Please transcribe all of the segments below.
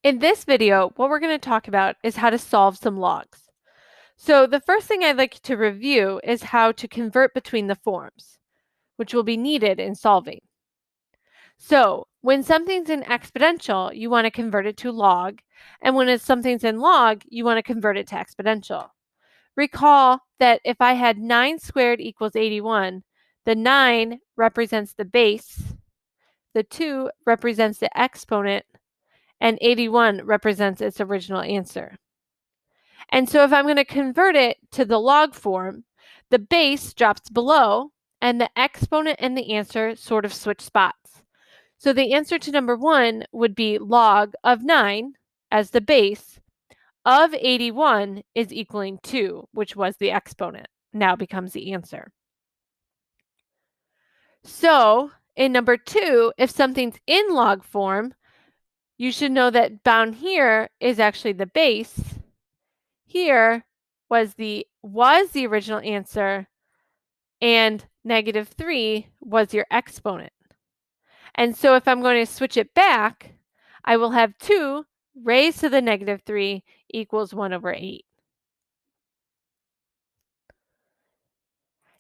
In this video, what we're going to talk about is how to solve some logs. So the first thing I'd like to review is how to convert between the forms, which will be needed in solving. So when something's in exponential, you want to convert it to log, and when something's in log, you want to convert it to exponential. Recall that if I had 9 squared equals 81, the 9 represents the base, the 2 represents the exponent, and 81 represents its original answer. And so if I'm going to convert it to the log form, the base drops below and the exponent and the answer sort of switch spots. So the answer to number 1 would be log of 9 as the base of 81 is equaling 2, which was the exponent, now becomes the answer. So in number 2, if something's in log form, you should know that down here is actually the base. Here was the original answer, and -3 was your exponent. And so if I'm going to switch it back, I will have 2 raised to the -3 equals 1/8.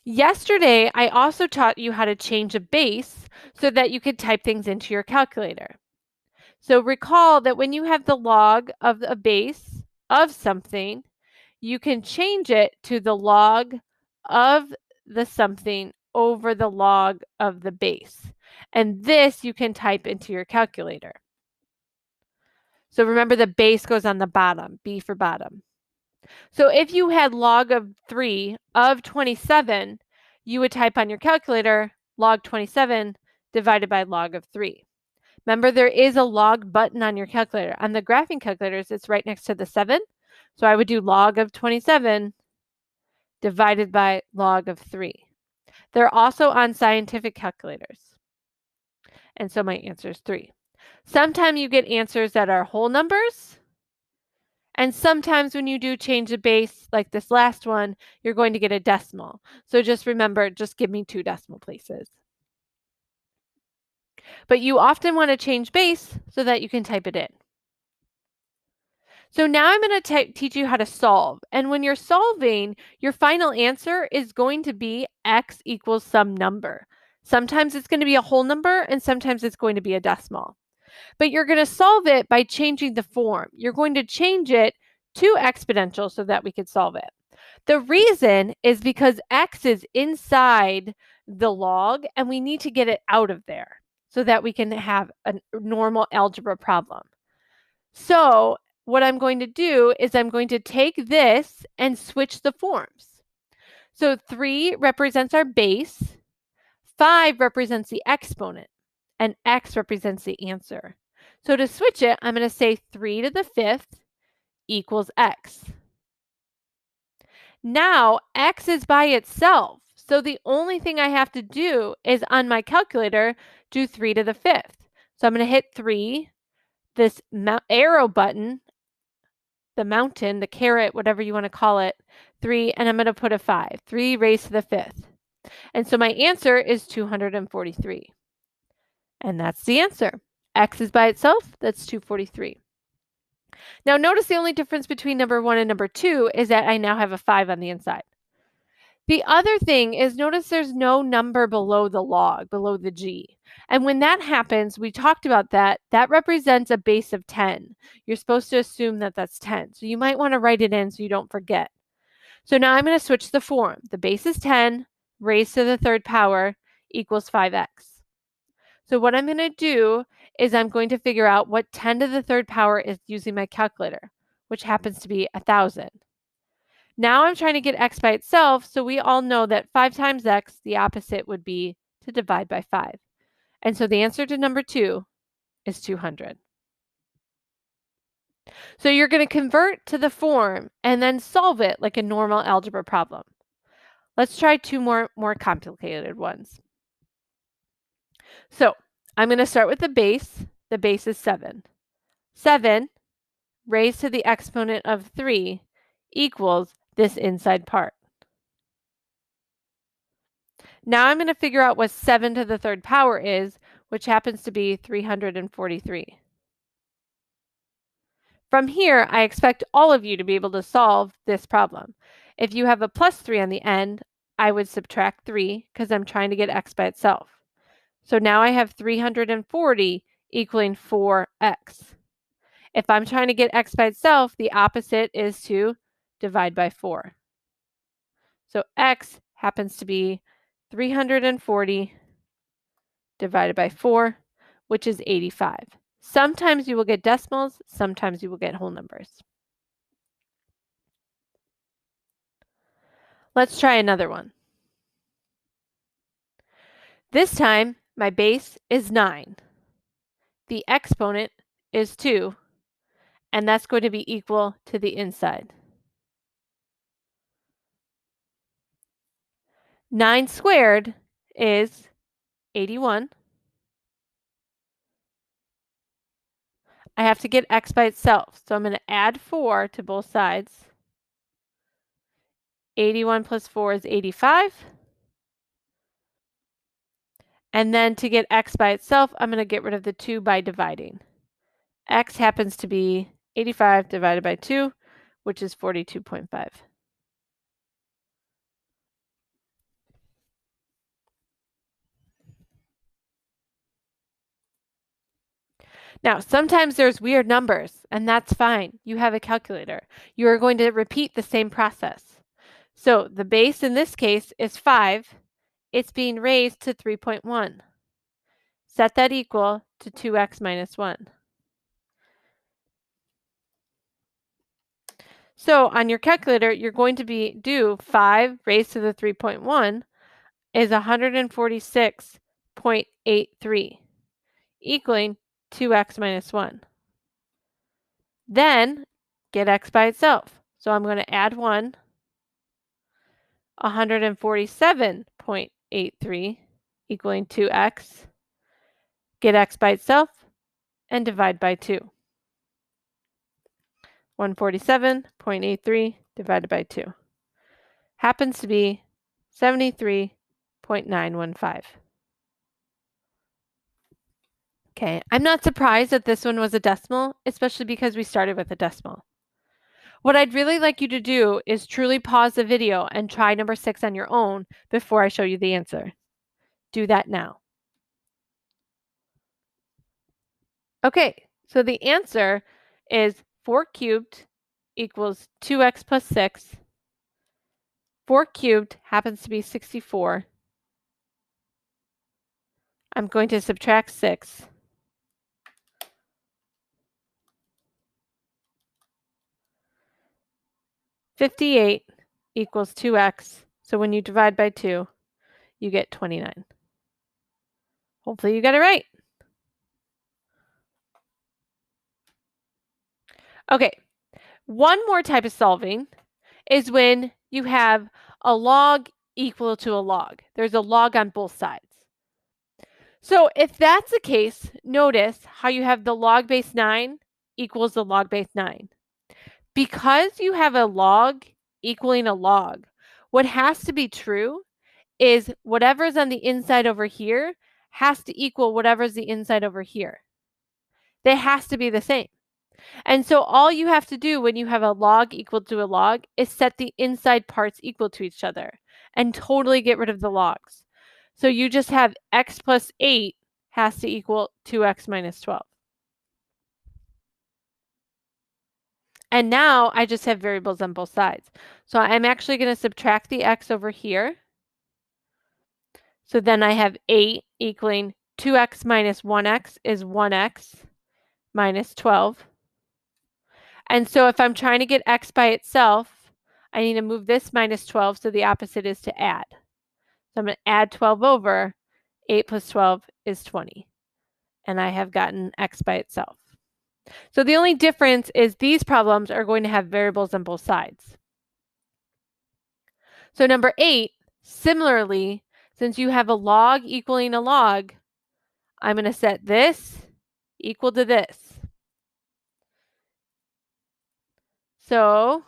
Yesterday, I also taught you how to change a base so that you could type things into your calculator. So recall that when you have the log of a base of something, you can change it to the log of the something over the log of the base. And this you can type into your calculator. So remember, the base goes on the bottom, B for bottom. So if you had log of 3 of 27, you would type on your calculator log 27 divided by log of 3. Remember, there is a log button on your calculator. On the graphing calculators, it's right next to the 7. So I would do log of 27 divided by log of 3. They're also on scientific calculators. And so my answer is 3. Sometimes you get answers that are whole numbers. And sometimes when you do change the base, like this last one, you're going to get a decimal. So just remember, just give me 2 decimal places. But you often want to change base so that you can type it in. So now I'm going to teach you how to solve. And when you're solving, your final answer is going to be x equals some number. Sometimes it's going to be a whole number, and sometimes it's going to be a decimal. But you're going to solve it by changing the form. You're going to change it to exponential so that we could solve it. The reason is because x is inside the log, and we need to get it out of there so that we can have a normal algebra problem. So what I'm going to do is I'm going to take this and switch the forms. So 3 represents our base, 5 represents the exponent, and x represents the answer. So to switch it, I'm going to say 3 to the 5th equals x. Now x is by itself. So the only thing I have to do is on my calculator, do 3 to the 5th. So I'm going to hit 3, this arrow button, the mountain, the caret, whatever you want to call it, 3, and I'm going to put a 5, 3 raised to the 5th. And so my answer is 243. And that's the answer. X is by itself, that's 243. Now notice the only difference between number 1 and number 2 is that I now have a 5 on the inside. The other thing is, notice there's no number below the log, below the G. And when that happens, we talked about that represents a base of 10. You're supposed to assume that that's 10. So you might want to write it in so you don't forget. So now I'm going to switch the form. The base is 10 raised to the 3rd power equals 5x. So what I'm going to do is I'm going to figure out what 10 to the 3rd power is using my calculator, which happens to be 1,000. Now I'm trying to get x by itself, so we all know that 5 times x, the opposite would be to divide by 5. And so the answer to number 2 is 200. So you're going to convert to the form and then solve it like a normal algebra problem. Let's try 2 more complicated ones. So I'm going to start with the base. The base is 7. 7 raised to the exponent of 3 equals this inside part. Now I'm going to figure out what 7 to the 3rd power is, which happens to be 343. From here, I expect all of you to be able to solve this problem. If you have a plus 3 on the end, I would subtract 3 because I'm trying to get x by itself. So now I have 340 equaling 4x. If I'm trying to get x by itself, the opposite is to divide by 4. So x happens to be 340 divided by 4, which is 85. Sometimes you will get decimals, sometimes you will get whole numbers. Let's try another one. This time, my base is 9. The exponent is 2, and that's going to be equal to the inside. 9 squared is 81. I have to get x by itself, so I'm going to add 4 to both sides. 81 plus 4 is 85. And then to get x by itself, I'm going to get rid of the 2 by dividing. X happens to be 85 divided by 2, which is 42.5. Now, sometimes there's weird numbers, and that's fine. You have a calculator. You are going to repeat the same process. So the base in this case is 5. It's being raised to 3.1. Set that equal to 2x minus 1. So on your calculator, you're going to do 5 raised to the 3.1 is 146.83, equaling 2x minus 1. Then get x by itself. So I'm going to add 1, 147.83 equaling 2x, get x by itself, and divide by 2. 147.83 divided by 2 happens to be 73.915. Okay, I'm not surprised that this one was a decimal, especially because we started with a decimal. What I'd really like you to do is truly pause the video and try number 6 on your own before I show you the answer. Do that now. Okay, so the answer is 4 cubed equals 2x plus 6. 4 cubed happens to be 64. I'm going to subtract 6. 58 equals 2x. So when you divide by 2, you get 29. Hopefully you got it right. Okay, one more type of solving is when you have a log equal to a log. There's a log on both sides. So if that's the case, notice how you have the log base 9 equals the log base 9. Because you have a log equaling a log, what has to be true is whatever's on the inside over here has to equal whatever's the inside over here. They has to be the same. And so all you have to do when you have a log equal to a log is set the inside parts equal to each other and totally get rid of the logs. So you just have x plus 8 has to equal 2x minus 12. And now I just have variables on both sides. So I'm actually going to subtract the x over here. So then I have 8 equaling 2x minus 1x is 1x minus 12. And so if I'm trying to get x by itself, I need to move this minus 12, so the opposite is to add. So I'm going to add 12 over. 8 plus 12 is 20. And I have gotten x by itself. So the only difference is these problems are going to have variables on both sides. So number 8, similarly, since you have a log equaling a log, I'm going to set this equal to this. So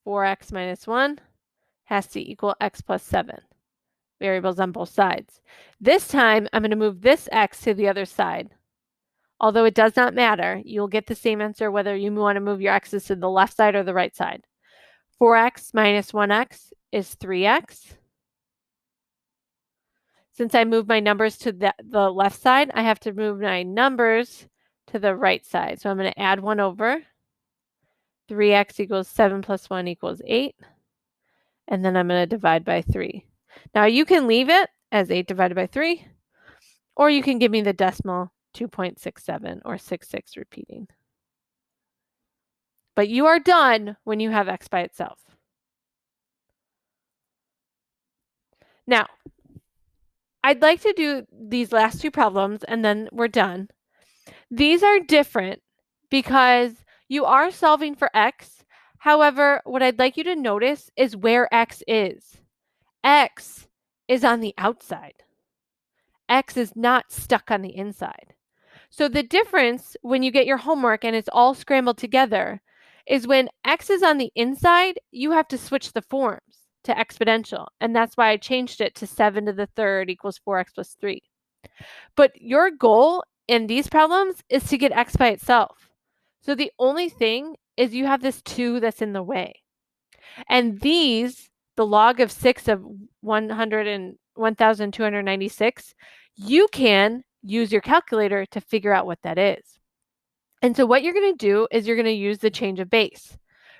4x minus 1 has to equal x plus 7. Variables on both sides. This time, I'm going to move this x to the other side. although it does not matter. You'll get the same answer whether you want to move your x's to the left side or the right side. 4x minus 1x is 3x. Since I moved my numbers to the left side, I have to move my numbers to the right side. So I'm going to add 1 over. 3x equals 7 plus 1 equals 8. And then I'm going to divide by 3. Now you can leave it as 8 divided by 3, or you can give me the decimal 2.67 or 66 repeating. But you are done when you have x by itself. Now, I'd like to do these last two problems and then we're done. These are different because you are solving for x. However, what I'd like you to notice is where x is. X is on the outside. X is not stuck on the inside. So the difference when you get your homework and it's all scrambled together is when x is on the inside, you have to switch the forms to exponential. And that's why I changed it to 7 to the third equals 4x plus 3. But your goal in these problems is to get x by itself. So the only thing is you have this 2 that's in the way. And these, the log of 6 of 1,296, you can use your calculator to figure out what that is. And so what you're going to do is you're going to use the change of base.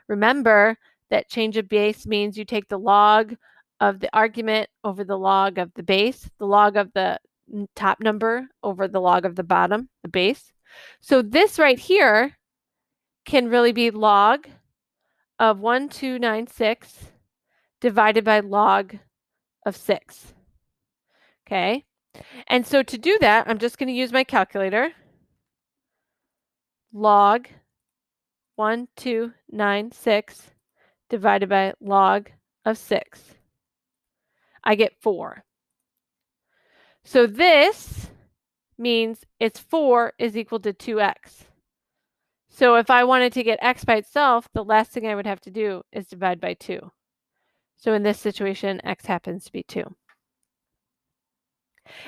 Remember that change of base means you take the log of the argument over the log of the base, the log of the top number over the log of the bottom, the base. So this right here can really be log of 1,296 divided by log of 6. Okay? And so to do that, I'm just going to use my calculator. Log 1,296 divided by log of 6. I get 4. So this means it's 4 is equal to 2x. So if I wanted to get x by itself, the last thing I would have to do is divide by 2. So in this situation, x happens to be 2.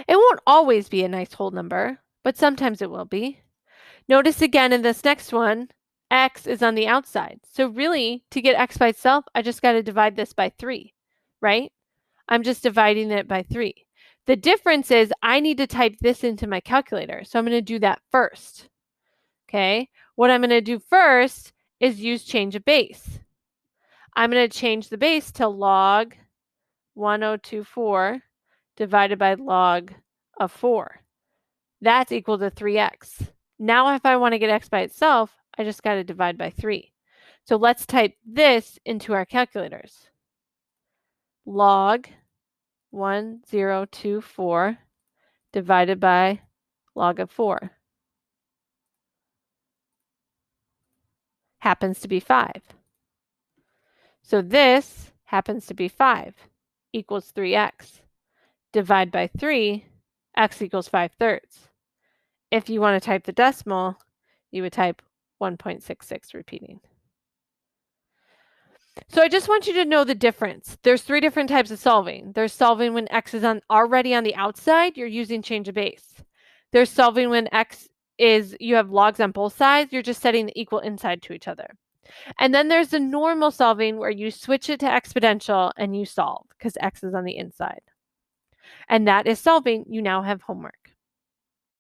It won't always be a nice whole number, but sometimes it will be. Notice again in this next one, x is on the outside. So really, to get x by itself, I just got to divide this by 3, right? I'm just dividing it by 3. The difference is I need to type this into my calculator. So I'm going to do that first. Okay, what I'm going to do first is use change of base. I'm going to change the base to log 1024 divided by log of 4. That's equal to 3x. Now if I want to get x by itself, I just got to divide by 3. So let's type this into our calculators. Log 1024 divided by log of 4 happens to be 5. So this happens to be 5 equals 3x. Divide by 3, x equals 5/3. If you want to type the decimal, you would type 1.66 repeating. So I just want you to know the difference. There's 3 different types of solving. There's solving when x is already on the outside, you're using change of base. There's solving when x is, you have logs on both sides, you're just setting the equal inside to each other. And then there's the normal solving where you switch it to exponential and you solve because x is on the inside. And that is solving. You now have homework.